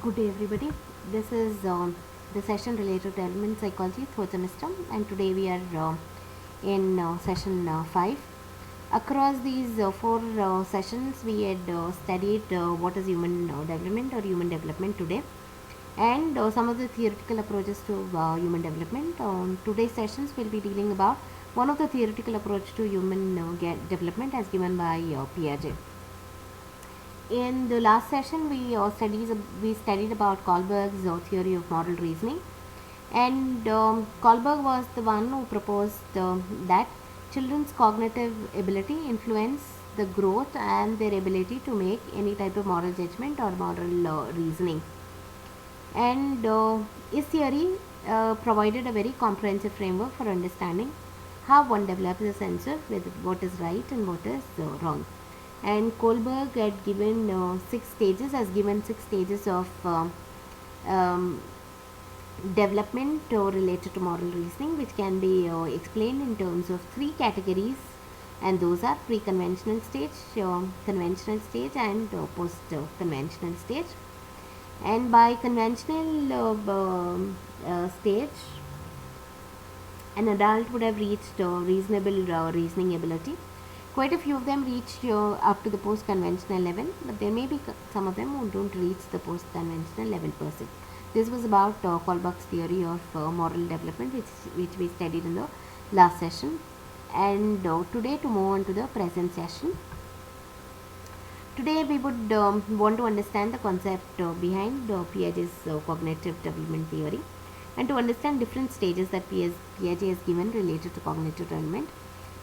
Good day everybody. This is the session related to development psychology third semester, and today we are in session 5. Across these four sessions we had studied what is human development or human development today, and some of the theoretical approaches to human development. Today's sessions will be dealing about one of the theoretical approach to human development as given by Piaget. In the last session, we studied about Kohlberg's theory of moral reasoning, and Kohlberg was the one who proposed that children's cognitive ability influence the growth and their ability to make any type of moral judgment or moral reasoning. And his theory provided a very comprehensive framework for understanding how one develops a sense of what is right and what is wrong. And Kohlberg had given 6 stages of um, development related to moral reasoning, which can be explained in terms of 3 categories, and those are pre-conventional stage, conventional stage, and post-conventional stage. And by conventional stage, an adult would have reached reasonable reasoning ability. Quite a few of them reach up to the post-conventional level, but there may be some of them who don't reach the post-conventional level per se. This was about Kohlberg's theory of moral development, which we studied in the last session. And today, to move on to the present session, today we would want to understand the concept behind Piaget's cognitive development theory, and to understand different stages that Piaget has given related to cognitive development,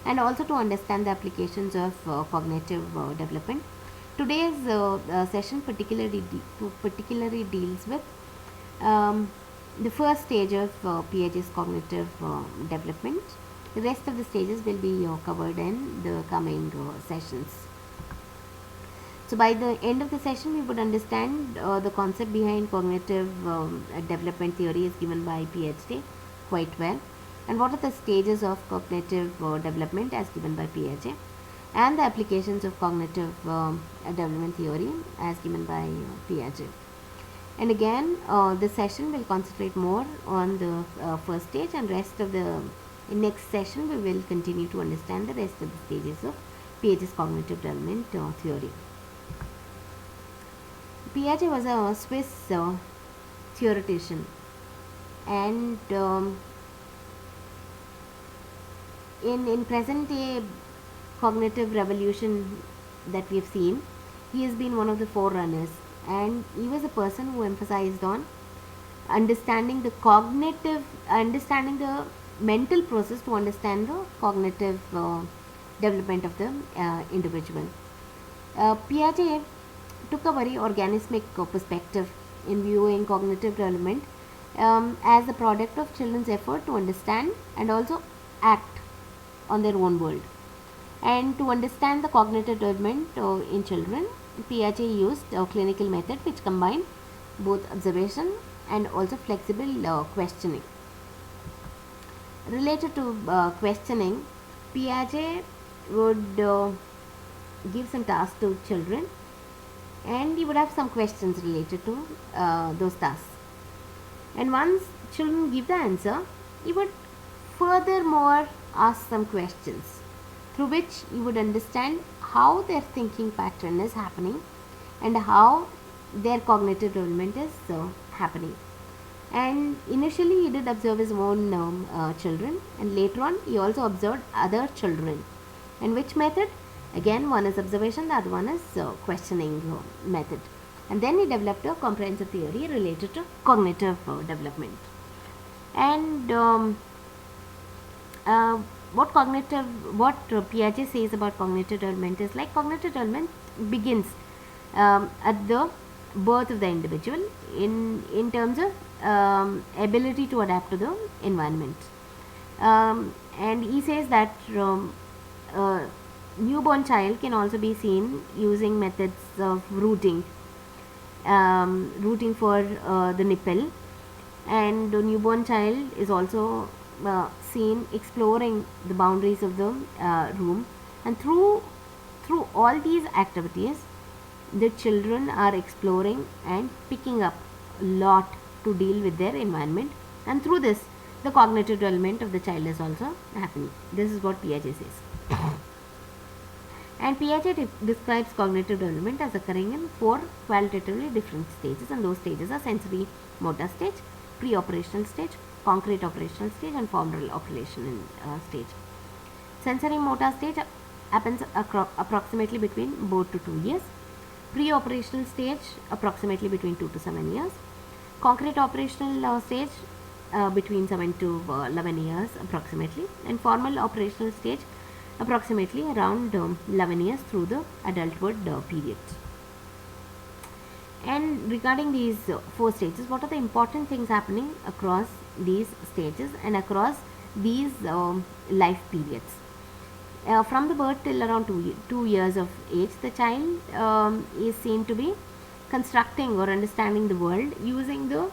and also to understand the applications of cognitive development. Today's session particularly deals with the first stage of Piaget's cognitive development. The rest of the stages will be covered in the coming sessions. So by the end of the session, we would understand the concept behind cognitive development theory is given by Piaget quite well, and what are the stages of cognitive development as given by Piaget, and the applications of cognitive development theory as given by Piaget. And again, this session will concentrate more on the first stage, and rest of the next session we will continue to understand the rest of the stages of Piaget's cognitive development theory. Piaget was a Swiss theoretician, and in present day cognitive revolution that we have seen, he has been one of the forerunners, and he was a person who emphasized on understanding the mental process to understand the cognitive development of the individual. Piaget took a very organismic perspective in viewing cognitive development as the product of children's effort to understand and also act on their own world. And to understand the cognitive development in children, Piaget used a clinical method which combined both observation and also flexible questioning. Related to questioning, Piaget would give some tasks to children, and he would have some questions related to those tasks. And once children give the answer, he would furthermore ask some questions through which you would understand how their thinking pattern is happening and how their cognitive development is happening. And initially he did observe his own children, and later on he also observed other children. And which method? Again, one is observation, the other one is questioning method. And then he developed a comprehensive theory related to cognitive development. And what Piaget says about cognitive development is like cognitive development begins at the birth of the individual in terms of ability to adapt to the environment. And he says that newborn child can also be seen using methods of rooting for the nipple, and the newborn child is also seen exploring the boundaries of the room, and through all these activities the children are exploring and picking up lot to deal with their environment, and through this the cognitive development of the child is also happening. This is what Piaget says. And Piaget describes cognitive development as occurring in 4 qualitatively different stages, and those stages are sensory motor stage, pre-operational stage, concrete operational stage, and formal operational stage. Sensory motor stage happens approximately between 4 to 2 years. Pre-operational stage approximately between 2 to 7 years. Concrete operational stage between 7 to 11 years approximately, and formal operational stage approximately around 11 years through the adulthood period. And regarding these 4 stages, what are the important things happening across these stages and across these life periods? From the birth till around 2 years of age, the child is seen to be constructing or understanding the world using the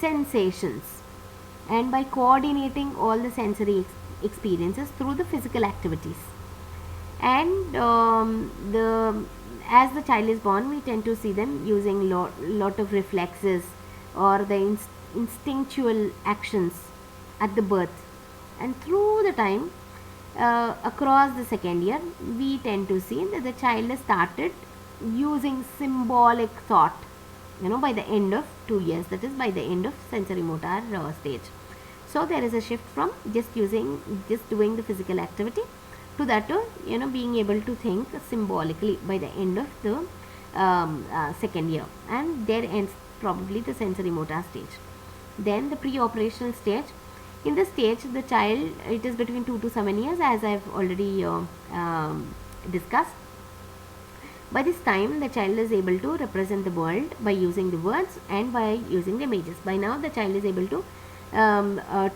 sensations, and by coordinating all the sensory experiences through the physical activities. And as the child is born, we tend to see them using lot of reflexes or the instinctual actions at the birth, and through the time across the second year, we tend to see that the child has started using symbolic thought, by the end of 2 years, that is by the end of sensory motor stage. So there is a shift from just doing the physical activity to that to being able to think symbolically by the end of the second year, and there ends probably the sensory motor stage. Then the pre-operational stage. In this stage, the child, it is between 2 to 7 years, as I have already discussed. By this time, the child is able to represent the world by using the words and by using the images. By now, the child is able to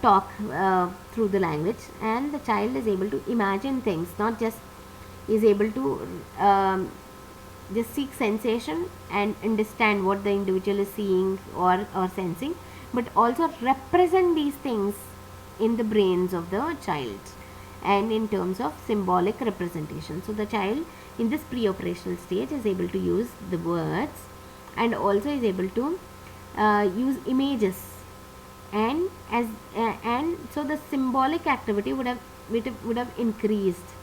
talk through the language, and the child is able to imagine things, not just is able to just seek sensation and understand what the individual is seeing or sensing, but also represent these things in the brains of the child and in terms of symbolic representation. So the child in this pre-operational stage is able to use the words and also is able to use images, and so the symbolic activity would have increased.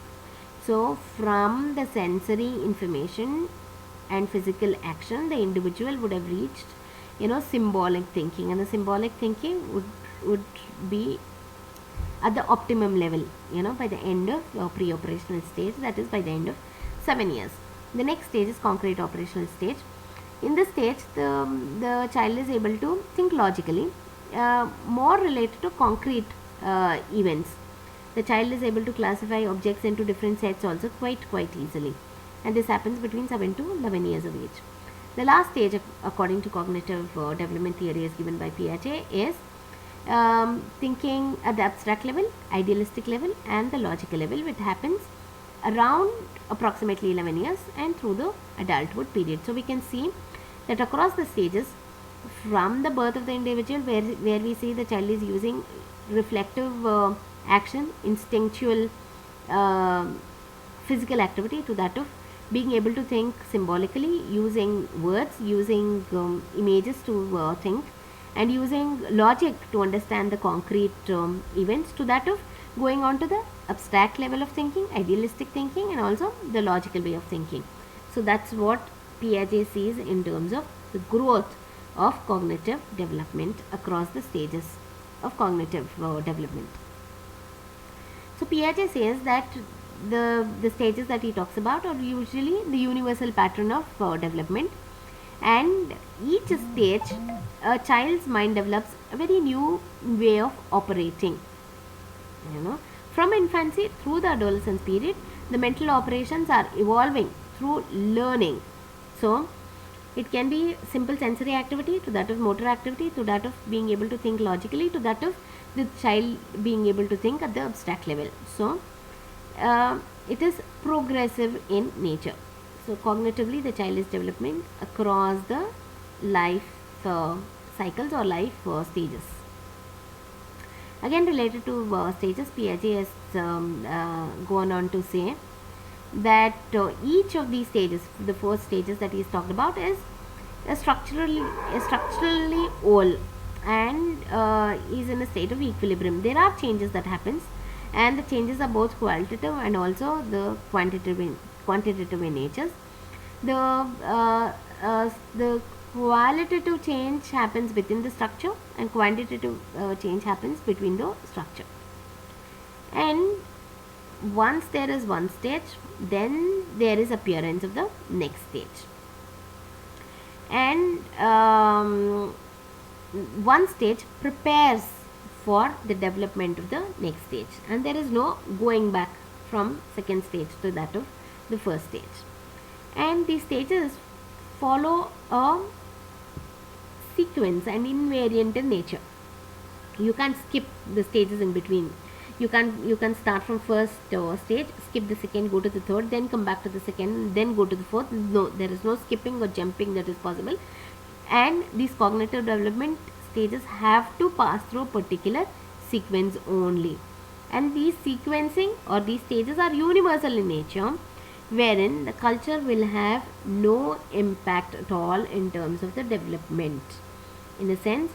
So from the sensory information and physical action, the individual would have reached symbolic thinking, and the symbolic thinking would be at the optimum level by the end of pre-operational stage, that is by the end of 7 years. The next stage is concrete operational stage. In this stage, the child is able to think logically, more related to concrete events. The child is able to classify objects into different sets also quite easily, and this happens between 7 to 11 years of age. The last stage, according to cognitive development theory as given by Piaget, is thinking at the abstract level, idealistic level, and the logical level, which happens around approximately 11 years and through the adulthood period. So we can see that across the stages, from the birth of the individual, where we see the child is using reflective action, instinctual physical activity, to that of being able to think symbolically, using words, using images to think, and using logic to understand the concrete events, to that of going on to the abstract level of thinking, idealistic thinking, and also the logical way of thinking. So that's what Piaget sees in terms of the growth of cognitive development across the stages of cognitive development. So Piaget says that the stages that he talks about are usually the universal pattern of development, and each stage a child's mind develops a very new way of operating. From infancy through the adolescence period, the mental operations are evolving through learning. So it can be simple sensory activity, to that of motor activity, to that of being able to think logically, to that of the child being able to think at the abstract level. So it is progressive in nature. So cognitively, the child is developing across the life cycles or life stages. Again, related to stages, Piaget has gone on to say that each of these stages, the 4 stages that he has talked about, is structurally whole and is in a state of equilibrium. There are changes that happens, and the changes are both qualitative and also the quantitative in nature. The qualitative change happens within the structure, and quantitative change happens between the structure. And once there is one stage, then there is appearance of the next stage. And one stage prepares for the development of the next stage, and there is no going back from second stage to that of the first stage. And these stages follow a sequence and invariant in nature. You can't skip the stages in between. You can start from first stage, skip the second, go to the third, then come back to the second, then go to the fourth. No, there is no skipping or jumping that is possible. And these cognitive development stages have to pass through a particular sequence only. And these sequencing or these stages are universal in nature, wherein the culture will have no impact at all in terms of the development. In a sense,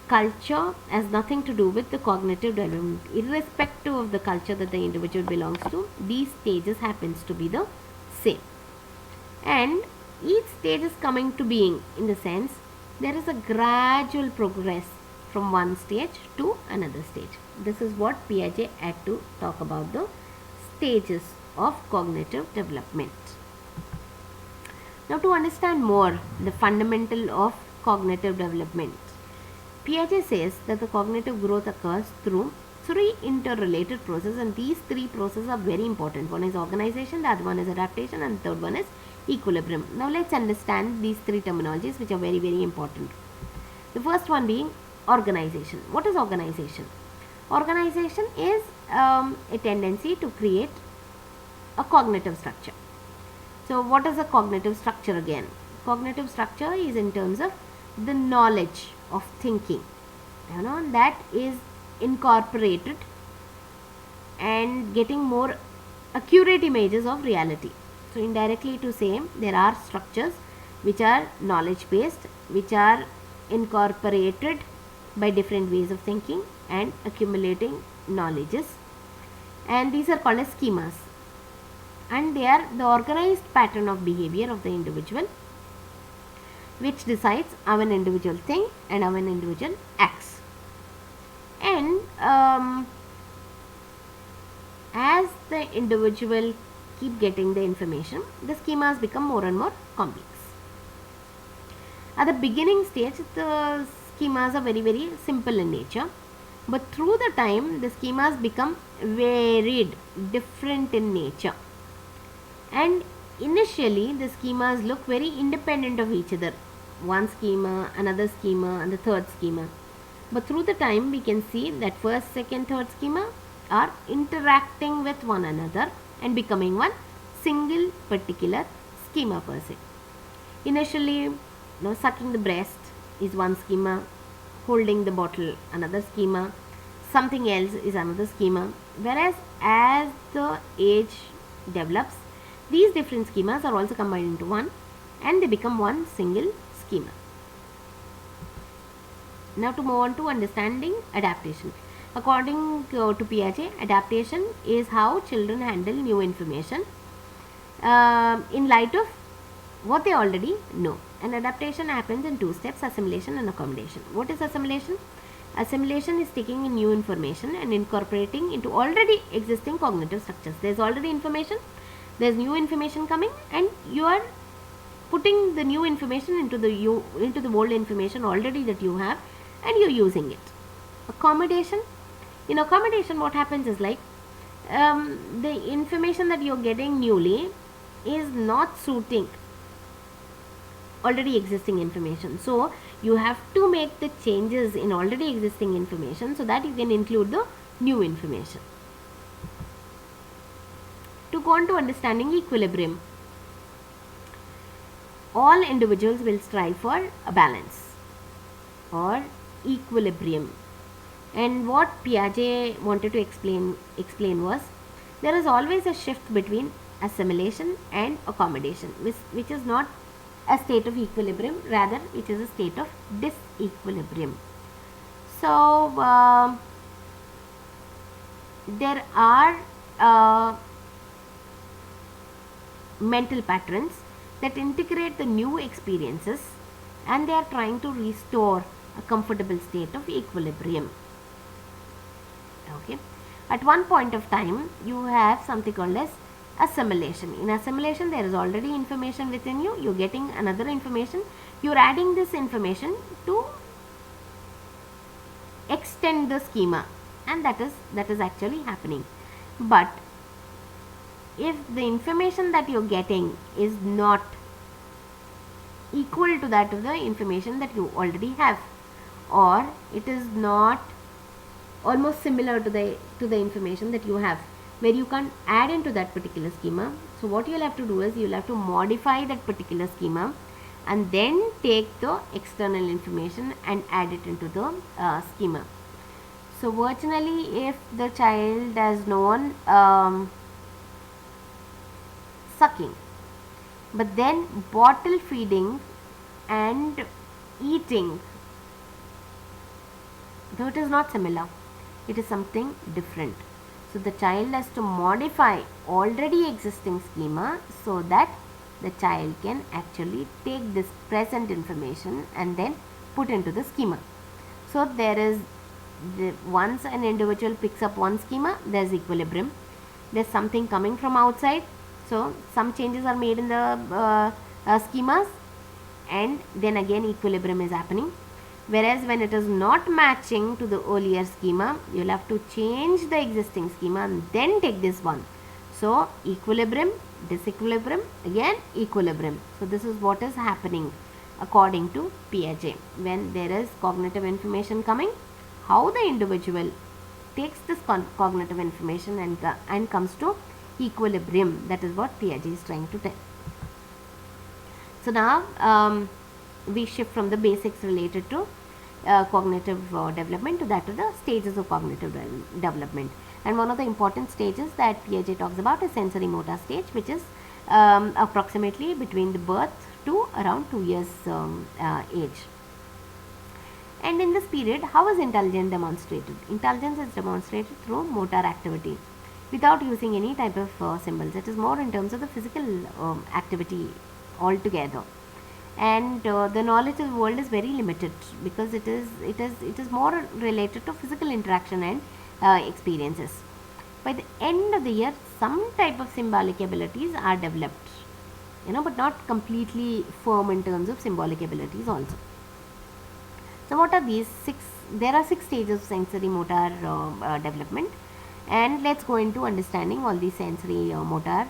culture has nothing to do with the cognitive development. Irrespective of the culture that the individual belongs to, these stages happens to be the same. And each stage is coming to being in the sense there is a gradual progress from one stage to another stage. This is what Piaget had to talk about the stages of cognitive development. Now, to understand more the fundamental of cognitive development, Piaget says that the cognitive growth occurs through three interrelated processes, and these three processes are very important. One is organization, the other one is adaptation, and the third one is equilibrium. Now let's understand these three terminologies, which are very, very important. The first one being organization. What is organization? Organization is a tendency to create a cognitive structure. So what is a cognitive structure again? Cognitive structure is in terms of the knowledge of thinking, that is incorporated and getting more accurate images of reality. So indirectly to say, there are structures which are knowledge based, which are incorporated by different ways of thinking and accumulating knowledges, and these are called as schemas, and they are the organized pattern of behavior of the individual which decides how an individual thinks and how an individual acts. And as the individual keep getting the information, the schemas become more and more complex. At the beginning stage, the schemas are very, very simple in nature, but through the time, the schemas become varied, different in nature. And initially, the schemas look very independent of each other. One schema, another schema, and the third schema. But through the time, we can see that first, second, third schema are interacting with one another and becoming one single particular schema per se. Initially, sucking the breast is one schema, holding the bottle another schema, something else is another schema. Whereas as the age develops, these different schemas are also combined into one and they become one single schema. Now to move on to understanding adaptation. According to Piaget, adaptation is how children handle new information in light of what they already know. And adaptation happens in two steps: assimilation and accommodation. What is assimilation? Assimilation is taking in new information and incorporating into already existing cognitive structures. There is already information, there is new information coming, and you are putting the new information into the old information already that you have, and you are using it. Accommodation. In accommodation, what happens is like the information that you are getting newly is not suiting already existing information. So you have to make the changes in already existing information so that you can include the new information. To go on to understanding equilibrium, all individuals will strive for a balance or equilibrium. And what Piaget wanted to explain was there is always a shift between assimilation and accommodation, which is not a state of equilibrium, rather it is a state of disequilibrium. So there are mental patterns that integrate the new experiences, and they are trying to restore a comfortable state of equilibrium. Okay. At one point of time, you have something called as assimilation. In assimilation, there is already information within you. You're getting another information. You're adding this information to extend the schema, and that is actually happening. But if the information that you're getting is not equal to that of the information that you already have, or it is not almost similar to the information that you have, where you can add into that particular schema, so what you'll have to do is you'll have to modify that particular schema and then take the external information and add it into the schema. So virtually, if the child has known sucking, but then bottle feeding and eating, though it is not similar, it is something different. So the child has to modify already existing schema so that the child can actually take this present information and then put into the schema. So there is once an individual picks up one schema, there is equilibrium. There is something coming from outside, so some changes are made in the schemas, and then again equilibrium is happening. Whereas when it is not matching to the earlier schema, you will have to change the existing schema and then take this one. So equilibrium, disequilibrium, again equilibrium. So this is what is happening according to Piaget. When there is cognitive information coming, how the individual takes this cognitive information and comes to equilibrium. That is what Piaget is trying to tell. So now we shift from the basics related to cognitive development to that of the stages of cognitive development. And one of the important stages that Piaget talks about is sensory motor stage, which is approximately between the birth to around 2 years age. And in this period, how is intelligence demonstrated? Intelligence is demonstrated through motor activity without using any type of symbols. It is more in terms of the physical activity altogether. And the knowledge of the world is very limited because it is more related to physical interaction and experiences. By the end of the year, some type of symbolic abilities are developed, but not completely firm in terms of symbolic abilities also. So what are these 6? There are 6 stages of sensory motor development, and let's go into understanding all these sensory motor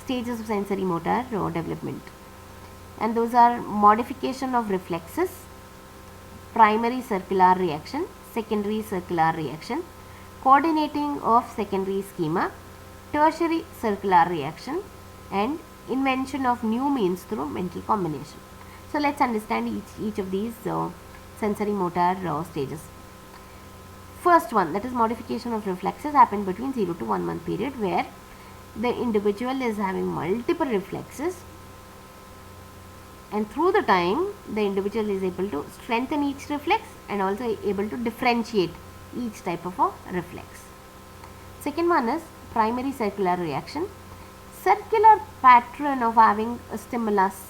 stages of sensory motor development. And those are modification of reflexes, primary circular reaction, secondary circular reaction, coordinating of secondary schema, tertiary circular reaction, and invention of new means through mental combination. So let's understand each of these sensory motor stages. First one, that is modification of reflexes, happen between 0 to 1 month period, where the individual is having multiple reflexes, and through the time the individual is able to strengthen each reflex and also able to differentiate each type of a reflex. Second one is primary circular reaction, circular pattern of having a stimulus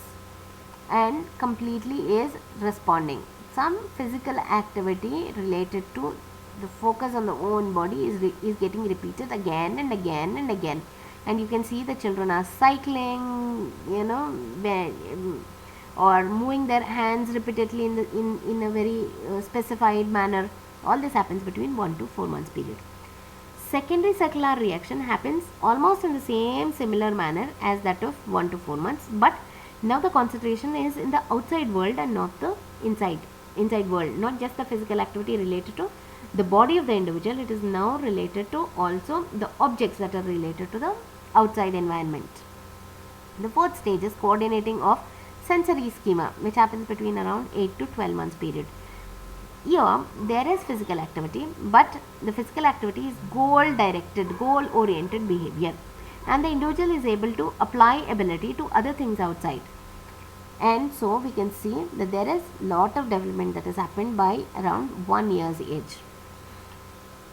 and completely is responding. Some physical activity related to the focus on the own body is getting repeated again and again and again, and you can see the children are cycling, or moving their hands repeatedly in a very specified manner. All this happens between 1 to 4 months period. Secondary circular reaction happens almost in the same similar manner as that of 1 to 4 months, but now the concentration is in the outside world and not the inside world, not just the physical activity related to the body of the individual. It is now related to also the objects that are related to the outside environment. The fourth stage is coordinating of sensory schema, which happens between around 8 to 12 months period. Here there is physical activity, but the physical activity is goal directed, goal oriented behavior, and the individual is able to apply ability to other things outside. And so we can see that there is lot of development that has happened by around 1 year's age.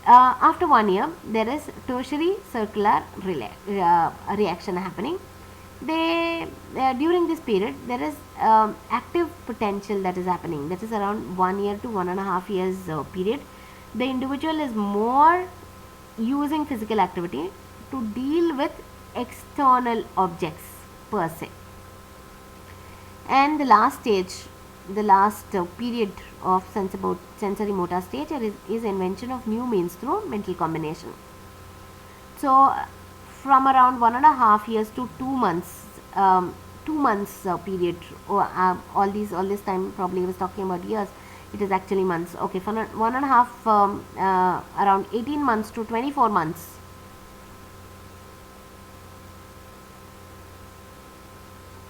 After 1 year, there is tertiary circular reaction happening. During this period, there is active potential that is happening. That is around 1 year to 1.5 years period. The individual is more using physical activity to deal with external objects per se. And the last stage, the last period of sensory motor stage is invention of new means through mental combination. So from around 1.5 years to 2 months, 2 months period, or all this time probably I was talking about years, it is actually months. Okay, for 1.5 around 18 months to 24 months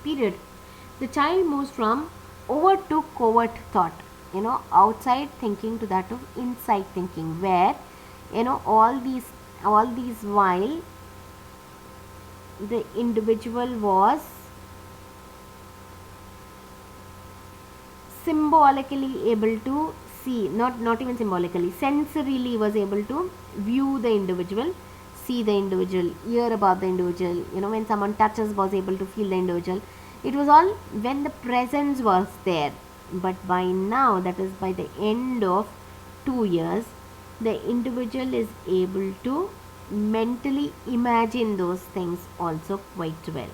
period, the child moves from overt to covert thought, outside thinking to that of inside thinking, where all these while the individual was symbolically able to see, not even symbolically, sensorily was able to view the individual, see the individual, hear about the individual, when someone touches was able to feel the individual. It was all when the presence was there. But by now, that is by the end of 2 years, the individual is able to mentally imagine those things also quite well.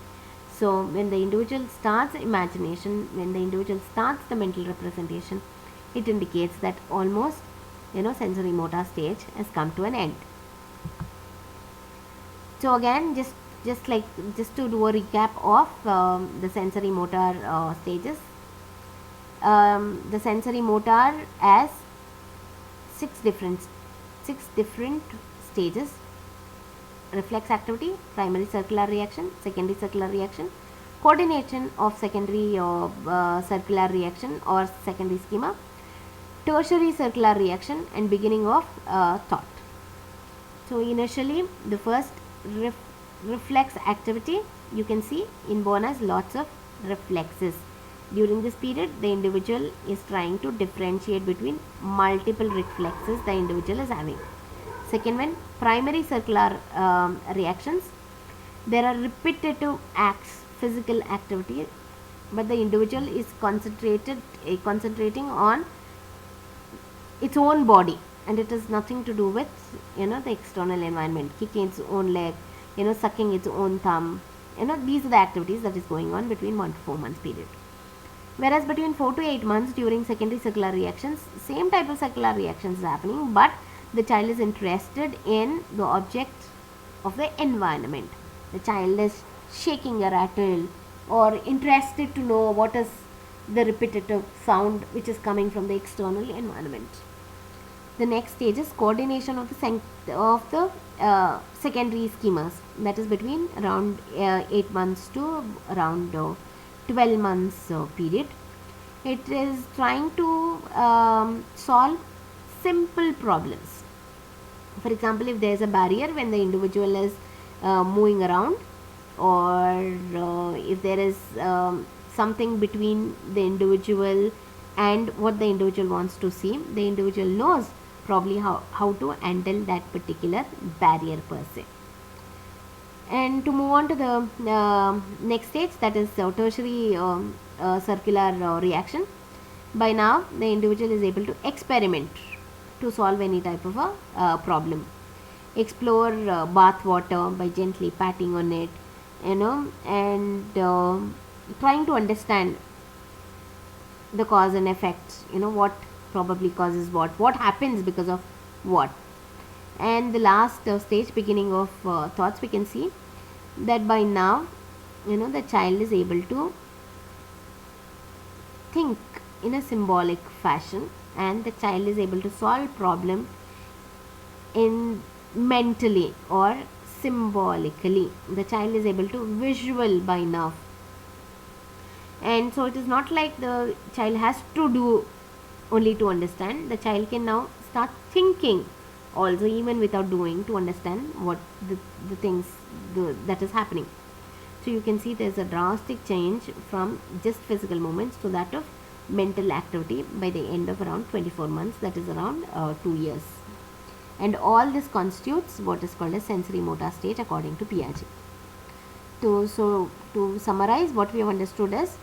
So when the individual starts imagination, when the individual starts the mental representation, it indicates that almost sensory motor stage has come to an end. So again, just to do a recap of the sensory motor stages. The sensory motor has six different stages: reflex activity, primary circular reaction, secondary circular reaction, coordination of secondary circular reaction or secondary schema, tertiary circular reaction, and beginning of thought. So initially, the first reflex activity, you can see inborn as lots of reflexes. During this period, the individual is trying to differentiate between multiple reflexes the individual is having. Second one, primary circular reactions. There are repetitive acts, physical activity, but the individual is concentrating on its own body, and it has nothing to do with the external environment, kicking its own leg, sucking its own thumb. These are the activities that is going on between 1 to 4 months period. Whereas between 4 to 8 months, during secondary circular reactions, same type of circular reactions is happening, but the child is interested in the object of the environment. The child is shaking a rattle or interested to know what is the repetitive sound which is coming from the external environment. The next stage is coordination of the secondary schemas, that is between around 8 months to around 12 months period. It is trying to solve simple problems. For example, if there is a barrier when the individual is moving around, or if there is something between the individual and what the individual wants to see, the individual knows probably how to handle that particular barrier per se. And to move on to the next stage, that is tertiary circular reaction. By now, the individual is able to experiment to solve any type of a problem. Explore bath water by gently patting on it, and trying to understand the cause and effect, what probably causes what happens because of what. And the last stage, beginning of thoughts, we can see that by now the child is able to think in a symbolic fashion, and the child is able to solve problem in mentally or symbolically. The child is able to visual by now, and so it is not like the child has to do only to understand. The child can now start thinking also, even without doing, to understand what the things that is happening. So you can see there's a drastic change from just physical movements to that of mental activity by the end of around 24 months, that is around 2 years. And all this constitutes what is called a sensory motor stage according to Piaget. To summarize, what we have understood is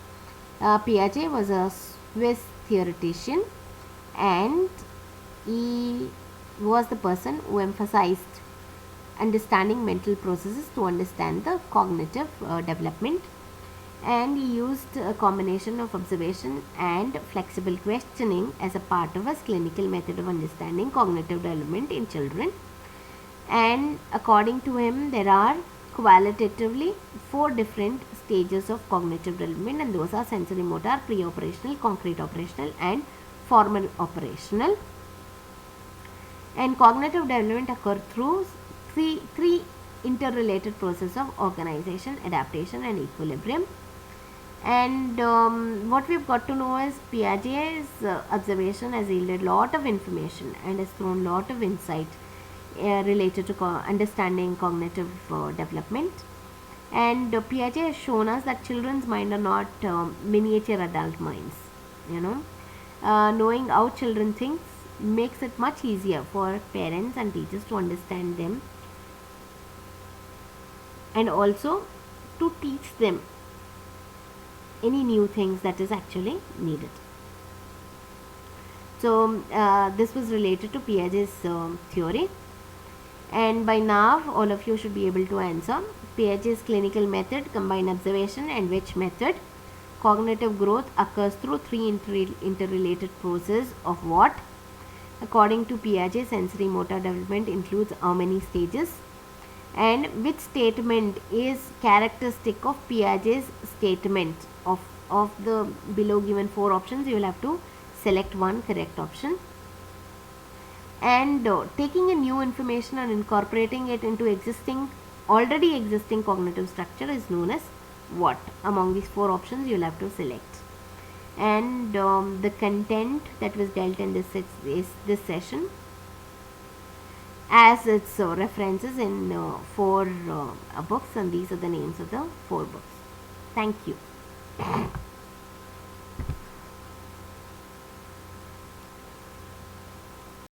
Piaget was a Swiss theoretician, and he was the person who emphasized understanding mental processes to understand the cognitive development, and he used a combination of observation and flexible questioning as a part of his clinical method of understanding cognitive development in children. And according to him, there are qualitatively 4 different stages of cognitive development, and those are sensory motor, pre-operational, concrete operational, and formal operational. And cognitive development occurs through three interrelated processes of organization, adaptation, and equilibrium. And what we've got to know is Piaget's observation has yielded lot of information and has thrown lot of insight related to understanding cognitive development. And Piaget has shown us that children's mind are not miniature adult minds. Knowing how children think makes it much easier for parents and teachers to understand them, and also to teach them any new things that is actually needed. So this was related to Piaget's theory, and by now all of you should be able to answer. Piaget's clinical method combine observation and which method? Cognitive growth occurs through 3 interrelated processes of what? According to Piaget, sensory motor development includes how many stages? And which statement is characteristic of Piaget's statement? Of the below given 4 options, you will have to select one correct option. And taking a new information and incorporating it into already existing cognitive structure is known as what? Among these 4 options, you will have to select. And the content that was dealt in this session as its references in 4 books, and these are the names of the 4 books. Thank you.